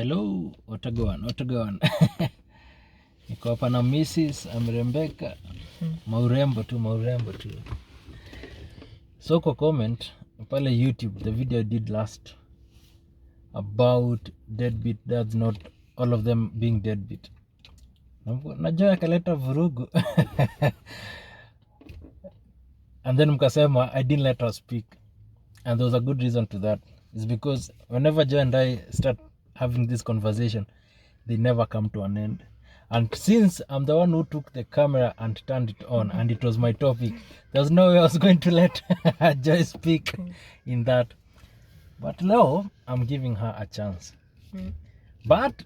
Hello, watagoan. Niko hapa na Mrs. Amrembeka. Maurembo tu. So kwa comment pale YouTube, the video I did last about deadbeat dads, not all of them being deadbeat. Najua akaleta vurugu. And then mkasema I didn't let her speak. And there was a good reason to that. It's because whenever Joe and I start having this conversation, they never come to an end. And since I'm the one who took the camera and turned it on, and it was my topic, there's no way I was going to let Joy speak in that. But now I'm giving her a chance. But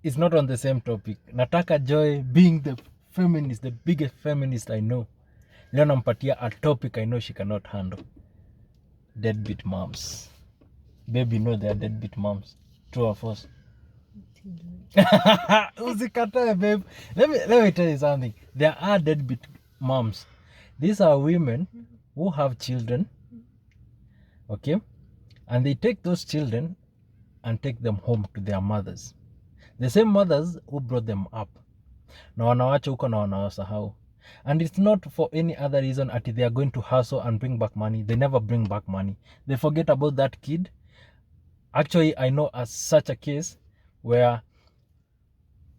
it's not on the same topic. Nataka Joy, being the feminist, the biggest feminist I know, leo nampatia a topic I know she cannot handle. Deadbeat moms. Baby, know they are deadbeat moms. True or false? Usikatae, babe. Let me tell you something. There are deadbeat moms. These are women who have children, okay, and they take those children and take them home to their mothers, the same mothers who brought them up, na wanawacha huko na wanawasahau. And it's not for any other reason that they are going to hustle and bring back money. They never bring back money. They forget about that kid. Actually, I know such a case where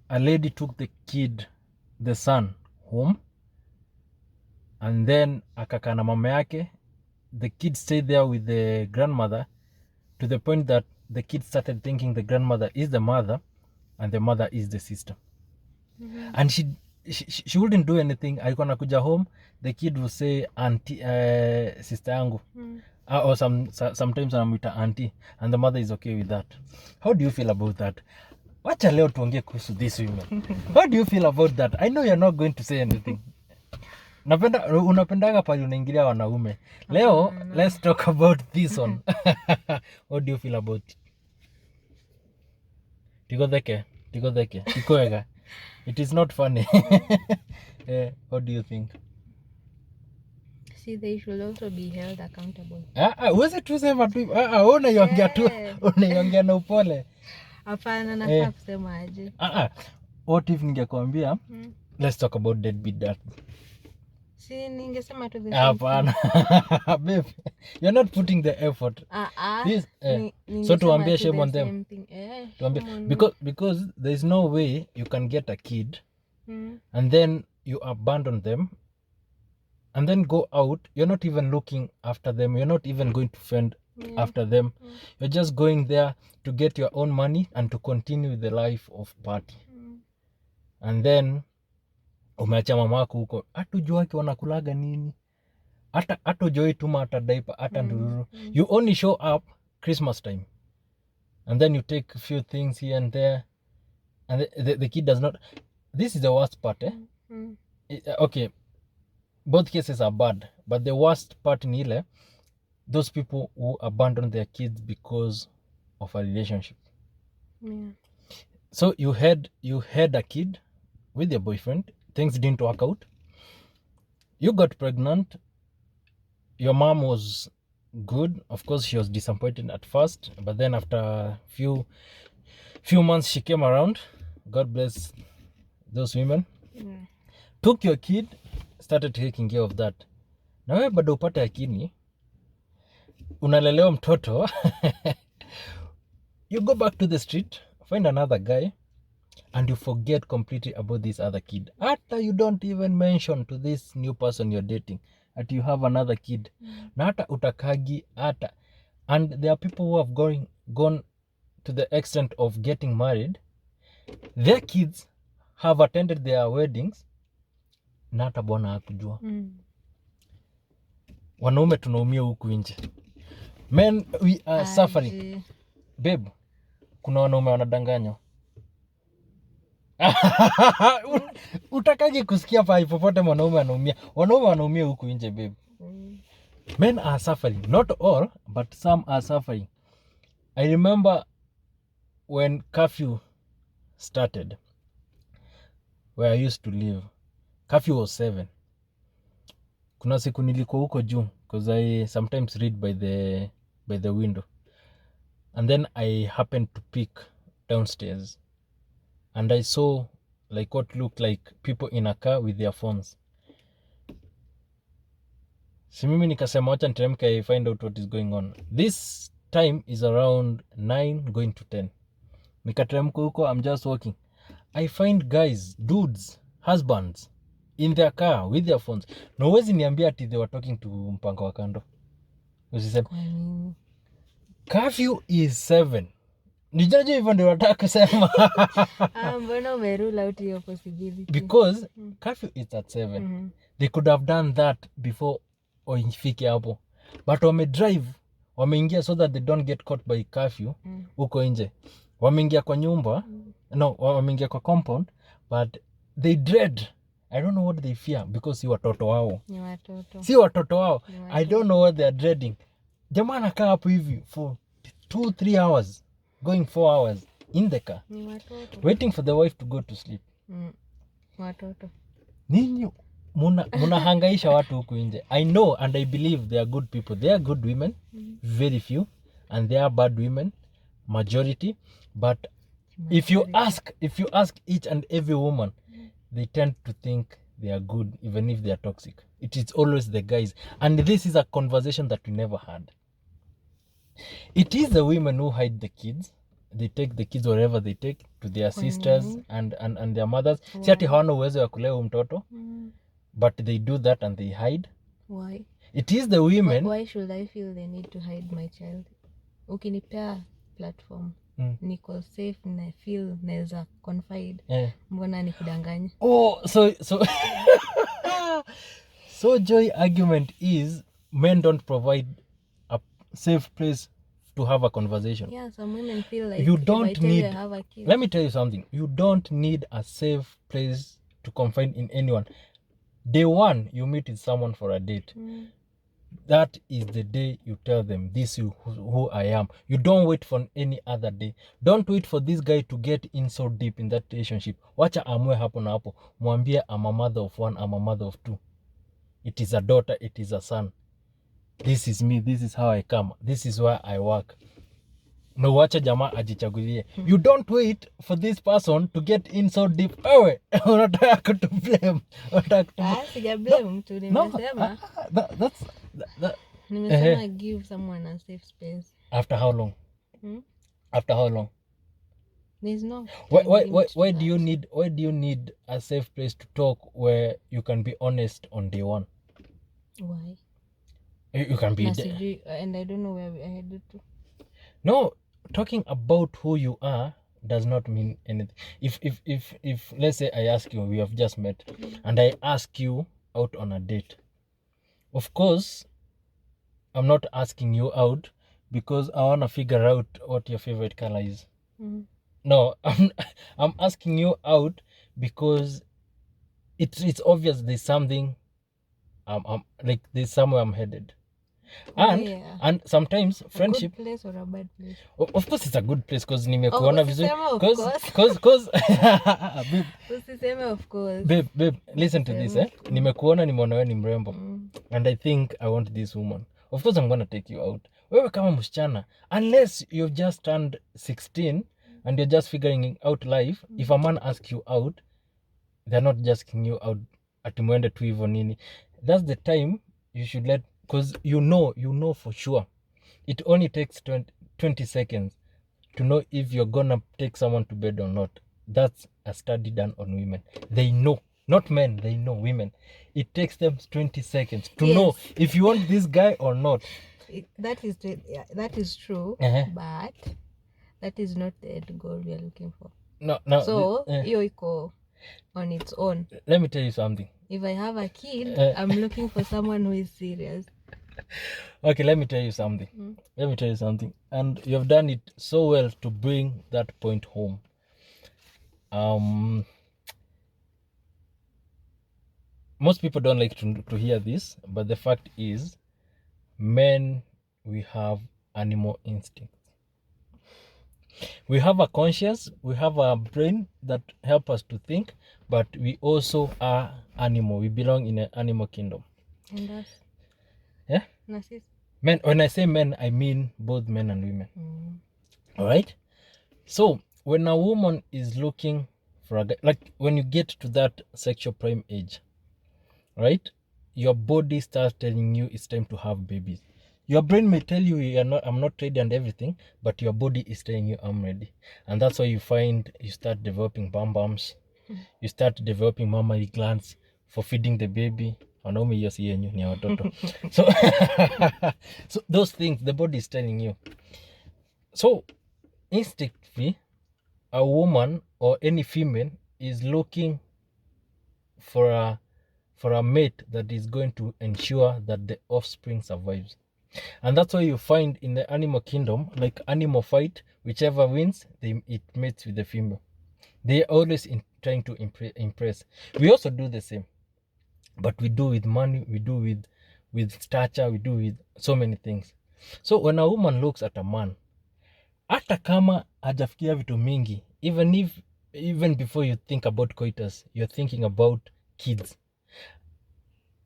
a lady took the kid, the son, home, and then akakaa na mama yake. The kid stayed there with the grandmother to the point that the kid started thinking the grandmother is the mother and the mother is the sister. And she wouldn't do anything. Alikuwa nakuja home, the kid would say auntie, sister yangu, or sometimes anamuita auntie, and the mother is okay with that. How do you feel about that? Wacha leo tuongee kuhusu this women. How do you feel about that? I know you're not going to say anything. Unapendaga pale unaingilia wanaume. Leo, let's talk about this one. What do you feel about it? Tikoega. It is not funny. What do you think? See, they should also be held accountable. Uweze tu sema tu. Unaiongea tu. Unaiongea na upole. Hapana, nafaa kusema aje? What if ningekwambia, let's talk about deadbeat dad. Si ningesema tu this. Hapana. Babe, you're not putting the effort. This, so tuambie shame on them. Because there is no way you can get a kid and then you abandon them and then go out. You're not even looking after them. You're not even going to fend after them. You're just going there to get your own money and to continue the life of party. And then umeacha mama yako huko, hatujuaki wanakulaga nini, hata ujoi tuma hata diaper hata ndururu. You only show up Christmas time and then you take a few things here and there and the kid does not. This is the worst part, okay, both cases are bad, but the worst part ni ile those people who abandon their kids because of a relationship. So you had a kid with your boyfriend, things didn't work out, you got pregnant, your mom was good, of course she was disappointed at first, but then after a few months she came around. God bless those women. Took your kid, started taking care of that. Na wewe bado upate akini, unalelewa mtoto. You go back to the street, find another guy, and you forget completely about this other kid. Hata you don't even mention to this new person you're dating that you have another kid. Na hata utakagi hata. And there are people who have gone to the extent of getting married. Their kids have attended their weddings na hata bwana hakujua. Wanaume tunaumia huku nje. Men, we are suffering. Babe, kuna wanaume wanadanganywa. Utakagi kusikia pa popote mwanaume anaumia. Wanaume wanaumia huku nje, babe. Men are suffering. Not all, but some are suffering. I remember when curfew started, where I used to live, curfew was 7. Kuna siku nilikuwa huko juu, because I sometimes read by the window. And then I happened to pick downstairs and I saw like what looked like people in a car with their phones. Si mimi nikasema wacha niteremke I find out what is going on. This time is around 9 going to 10. Nikateremka huko, I'm just walking. I find guys, dudes, husbands in their car with their phones. Na huwezi niambia ati they were talking to mpango wa kando. Usiseme curfew is 7. Nijaje hivyo ndio nataka kusema. Mbona umerule out hiyo possibility? Because curfew is at 7. They could have done that before ifike hapo. But wamedrive, wameingia so that they don't get caught by curfew huko nje. Wameingia kwa nyumba, no, wameingia kwa compound, but they dread. I don't know what they fear because si watoto wao. Ni watoto. Si watoto wao. I don't know what they are dreading. Jamaa anakaa hapo hivi for 2-3 hours, going 4 hours in the car. Ni watoto. Waiting for the wife to go to sleep. Watoto. Ninyi munahangaisha watu huku nje. I know and I believe they are good people. They are good women, very few, and they are bad women, majority. But if you ask each and every woman, they tend to think they are good even if they are toxic. It is always the guys. And this is a conversation that we never had. It is the women who hide the kids. They take the kids wherever they take to their sisters and their mothers. Si ati hawana uwezo ya kulea mtoto. But they do that and they hide. Why? It is the women. Why should I feel the need to hide my child? Ukinipea platform, niko safe na feel naweza confide. Mbona nikudanganya? So Joy argument is men don't provide a safe place to have a conversation. Yeah, some women feel like you don't need. I have a kid. Let me tell you something. You don't need a safe place to confide in anyone. Day one, you meet with someone for a date. That is the day you tell them, this is who I am. You don't wait for any other day. Don't wait for this guy to get in so deep in that relationship. Wacha amue hapo na hapo. Mwambie I'm a mother of one, I'm a mother of two. It is a daughter, it is a son. This is me, this is how I come. This is where I work. Na wacha jamaa ajichagulie. You don't wait for this person to get in so deep. Ewe, unataka to blame. Sija blame mtu, nimesema. Nimesema give someone a safe space. After how long? After how long? There's no. Why do you need a safe place to talk where you can be honest on day one? Why? You can be and I don't know where I headed to. No, talking about who you are does not mean anything. If let's say I ask you, we have just met, and I ask you out on a date. Of course, I'm not asking you out because I want to figure out what your favorite color is. No, I'm asking you out because it's obvious there's something. Like there's somewhere I'm headed. And sometimes friendship. A good place or a bad place? Of course it's a good place because nimekuona vizuri. Usiseme of course. Babe, listen to this, Nimekuona nimeona wewe ni mrembo. And I think I want this woman. Of course I'm going to take you out. Wewe kama msichana, unless you've just turned 16 and you're just figuring out life, if a man asks you out, they're not just asking you out ati muende tu hivyo nini. That's the time you should let, because you know for sure. It only takes 20 seconds to know if you're gonna take someone to bed or not. That's a study done on women. They know, not men, they know women. It takes them 20 seconds to know if you want this guy or not. That is true, but that is not the end goal we are looking for. No. So, hiyo iko on its own. Let me tell you something. If I have a kid, I'm looking for someone who is serious. Okay, let me tell you something. And you have done it so well to bring that point home. Most people don't like to hear this, but the fact is, men, we have animal instincts. We have a conscience, we have a brain that help us to think, but we also are animal. We belong in an animal kingdom. And us? Yeah? Men. When I say men, I mean both men and women. All right? So, when a woman is looking for a guy, like when you get to that sexual prime age, right? Your body starts telling you it's time to have babies. Your brain may tell you I'm not ready and everything, but your body is telling you I'm ready. And that's why you find you start developing bums. You start developing mammary glands for feeding the baby. So, so those things the body is telling you. So instinctively, a woman or any female is looking for a mate that is going to ensure that the offspring survives. And that's why you find in the animal kingdom, like animal fight, whichever wins, it mates with the female. They are always trying to impress. We also do the same, but we do with money, we do with stature, we do with so many things. So when a woman looks at a man, hata kama hajafikia vitu mingi, even before you think about coitus, you're thinking about kids.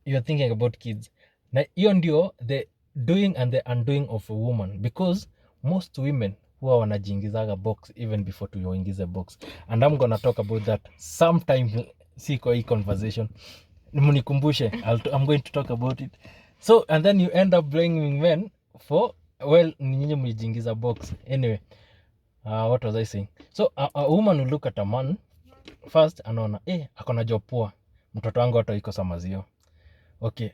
You're thinking about kids. Na hiyo ndio the doing and the undoing of a woman, because most women huwa wanajiingizaga box even before tuyoingize box, and I'm gonna talk about that sometime. Si kwa hii conversation, mnikumbushe, I'm going to talk about it. So and then you end up blaming men for, well, nyinyi mlijiingiza box. Anyway, what was I saying? So a woman will look at a man first, anaona akona job poa, mtoto wangu hata iko samazio. Okay,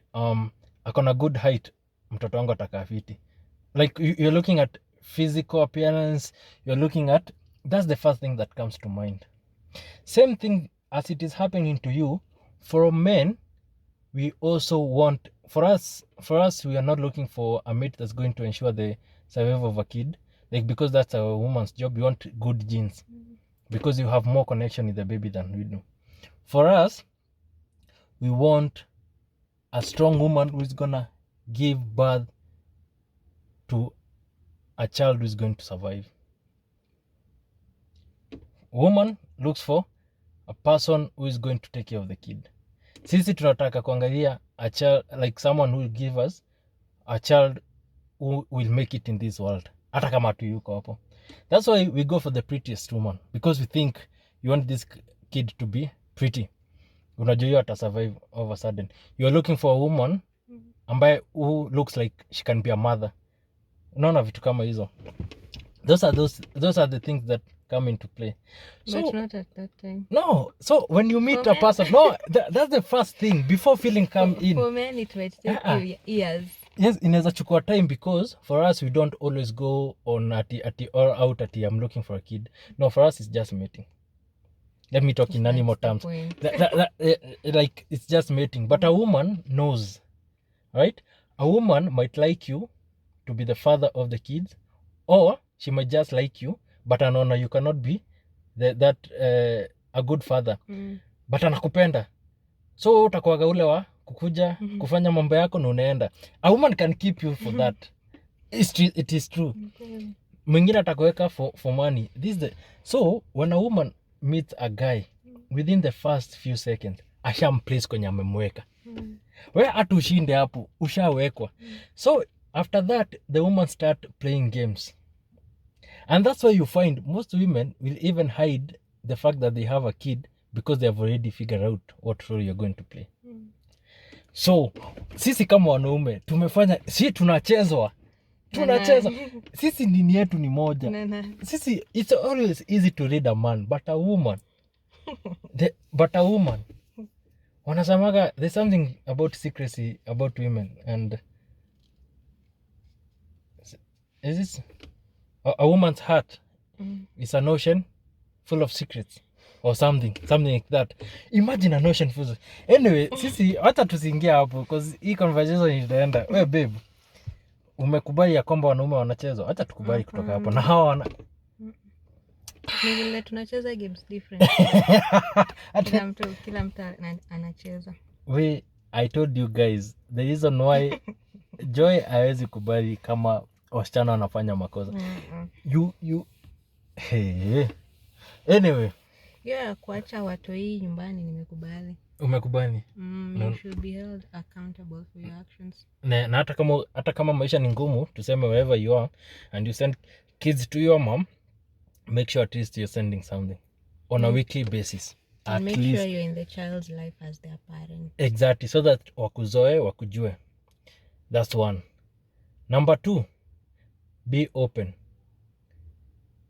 akona good height, mtoto wangu atakaa fiti. Like you're looking at physical appearance, you're looking at, that's the first thing that comes to mind. Same thing as it is happening to you. For men, we also want, for us we are not looking for a mate that's going to ensure the survival of a kid, like, because that's a woman's job. We want good genes, because you have more connection with the baby than we do. For us, we want a strong woman who is gonna give birth to a child who is going to survive. Woman looks for a person who is going to take care of the kid. Sisi tunataka kuangalia a child, like someone who will give us a child who will make it in this world, hata kama tuyuko hapo. That's why we go for the prettiest woman, because we think you want this kid to be pretty. Unajua hiyo ata survive all of a sudden. You're looking for a woman ambaye who looks like she can be a mother. Unaona vitu kama hizo. Those are the things that come into play. So, but not at that time. No. So when you meet a person, no, that's the first thing before feeling come in. For men it might take you years. Yes, inaweza chukua time, because for us we don't always go on ati or out ati I'm looking for a kid. No, for us it's just mating. Let me talk in animal terms. Like it's just mating. But a woman knows, right? A woman might like you to be the father of the kids, or she might just like you, but anaona you cannot be a good father, but anakupenda, so utakuwaga ule wa kukuja kufanya mambo yako na unaenda. A woman can keep you for that. It is true. Mwingine atakuweka for money. So when a woman meets a guy, within the first few seconds ashamplace kwenye amemweka. We hata ushinde hapo, ushawekwa. So after that the woman start playing games, and that's why you find most women will even hide the fact that they have a kid, because they have already figured out what role you're going to play. So sisi kama wanaume tumefanya, si tunachezwa. Sisi nini yetu ni moja. Sisi, it's always easy to read a man, but a woman wanasemaga there's something about secrecy about women, and is this a woman's heart is an ocean full of secrets or something like that. Imagine an ocean full of... Anyway, sisi hata tusiingia hapo, because hii conversation itaenda. We babe, umekubali ya kwamba wanaume wanachezwa, hata tukubali kutoka hapo. Na hawa ni vile tunacheza games different. Kila mtu anacheza. I told you guys the reason why Joy hawezi kubali kama wasichana wanafanya makosa. Hey. Anyway, yeah, kuacha watoi nyumbani nimekubali. Umekubali? You should be held accountable for your actions. Na hata kama maisha ni ngumu, tuseme wherever you are and you send kids to your mom, make sure at least you're sending something on a weekly basis. And make sure you're in the child's life as their parent. Exactly, so that wakuzoe, wakujue. That's one. Number 2, be open.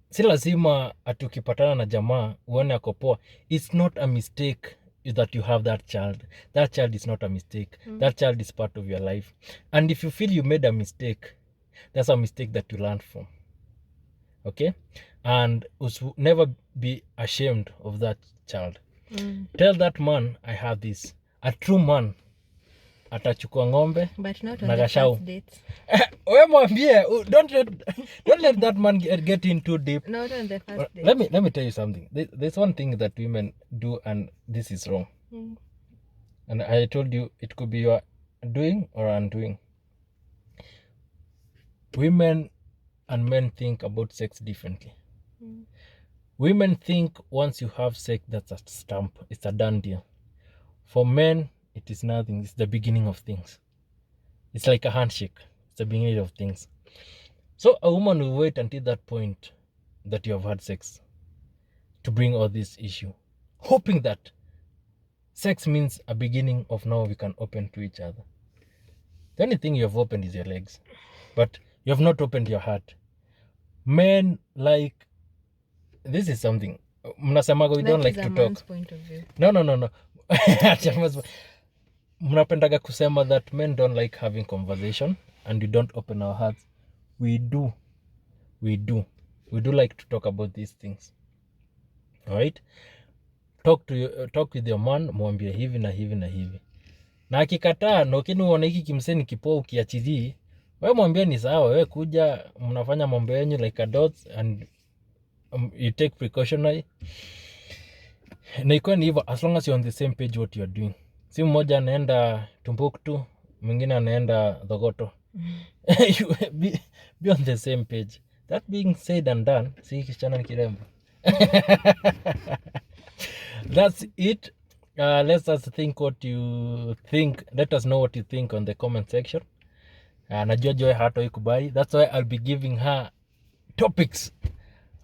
Si lazima ati ukipatana na jamaa uone ako poa. It's not a mistake that you have that child. That child is not a mistake. That child is part of your life. And if you feel you made a mistake, that's a mistake that you learned from. Okay? And never be ashamed of that child. Tell that man, I have this. A true man atachukua ng'ombe na gashau. Wewe mwambie, don't let that man get in too deep. Not on the first date. Let me tell you something. There's one thing that women do, and this is wrong. And I told you it could be your doing or undoing. Women and men think about sex differently. Women think once you have sex, that's a stamp. It's a done deal. For men, it is nothing. It's the beginning of things. It's like a handshake. It's the beginning of things. So a woman will wait until that point that you have had sex to bring all this issue, hoping that sex means a beginning of now we can open to each other. The only thing you have opened is your legs, but you have not opened your heart. Men like, this is something mnasemaga, we don't like to talk. Point of view. No. Mnapendaga kusema that men don't like having conversation and we don't open our hearts. We do like to talk about these things. All right? Talk with your man, mwambie hivi na hivi na hivi. Na akikataa na ukini uone hiki kimseni kipoa ukiachili, wewe mwambie ni sawa, wewe kuja mnafanya mambo yenu like adults and you take precautionary. Na iko ni hivyo, as long as you're on the same page what you're doing. Si mmoja anaenda Tumbuktu, mwingine anaenda Thogoto. Be on the same page. That being said and done, si kichana ni kirembo. That's it. Let us think what you think. Let us know what you think on the comment section. Najua Joy hataikubali. That's why I'll be giving her topics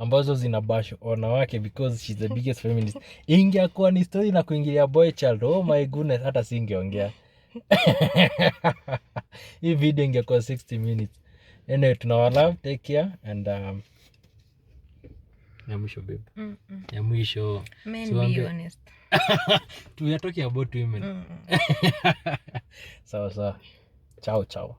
ambazo zinabasho wanawake because she's the biggest feminist. Ingekuwa ni story na kuingilia boy child, oh my goodness, hata singeongea. Hii video ingekuwa 60 minutes. Anyway, tunawalove, take care and ya mwisho babe. Ya mwisho. Men be honest. We are talking about women. Sawa. Ciao.